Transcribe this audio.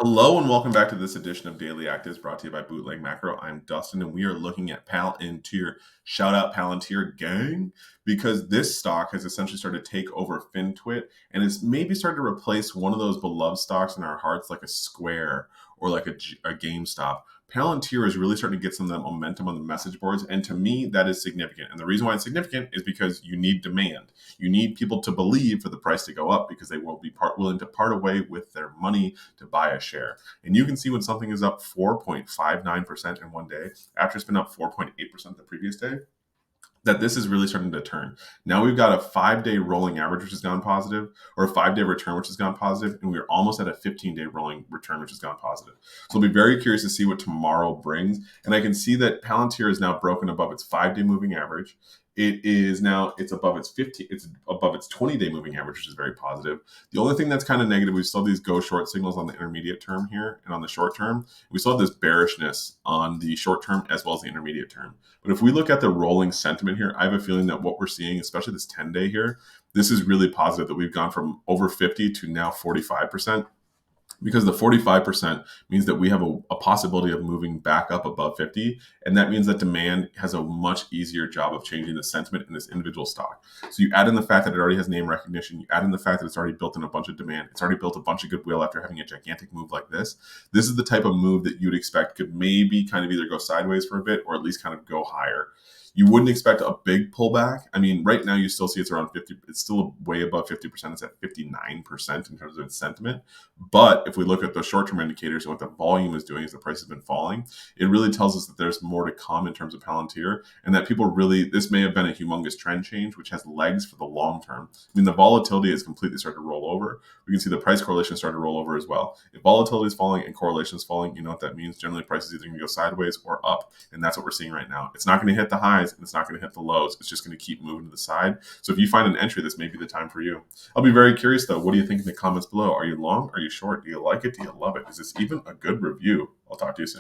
Hello and welcome back to this edition of Daily Actives brought to you by Bootleg Macro. I'm Dustin and we are looking at Palantir. Shout out Palantir gang, because this stock has essentially started to take over FinTwit and is maybe started to replace one of those beloved stocks in our hearts like a Square or like a GameStop. Palantir is really starting to get some of that momentum on the message boards, and to me, that is significant. And the reason why it's significant is because you need demand. You need people to believe for the price to go up because they will be willing to part away with their money to buy a share. And you can see when something is up 4.59% in one day, after it's been up 4.8% the previous day, that this is really starting to turn. Now we've got a 5-day rolling average, which has gone positive, or a 5-day return, which has gone positive, and we're almost at a 15-day rolling return, which has gone positive. So I'll be very curious to see what tomorrow brings. And I can see that Palantir is now broken above its 5-day moving average. It's above its 20-day moving average, which is very positive. The only thing that's kind of negative, we saw these go short signals on the intermediate term here, and on the short term, we saw this bearishness on the short term as well as the intermediate term. But if we look at the rolling sentiment here, I have a feeling that what we're seeing, especially this 10-day here, this is really positive, that we've gone from over 50 to now 45%. Because the 45% means that we have a possibility of moving back up above 50. And that means that demand has a much easier job of changing the sentiment in this individual stock. So you add in the fact that it already has name recognition, you add in the fact that it's already built in a bunch of demand, it's already built a bunch of goodwill after having a gigantic move like this. This is the type of move that you'd expect could maybe kind of either go sideways for a bit or at least kind of go higher. You wouldn't expect a big pullback. I mean, right now you still see it's around 50. It's still way above 50%. It's at 59% in terms of its sentiment. But if we look at the short-term indicators and what the volume is doing as the price has been falling, it really tells us that there's more to come in terms of Palantir, and that people really, this may have been a humongous trend change, which has legs for the long term. I mean, the volatility has completely started to roll over. We can see the price correlation started to roll over as well. If volatility is falling and correlation is falling, you know what that means. Generally, price is either going to go sideways or up, and that's what we're seeing right now. It's not going to hit the highs, and it's not going to hit the lows. It's just going to keep moving to the side. So if you find an entry, this may be the time for you. I'll be very curious, though. What do you think in the comments below? Are you long? Are you short? Do you like it? Do you love it? Is this even a good review? I'll talk to you soon.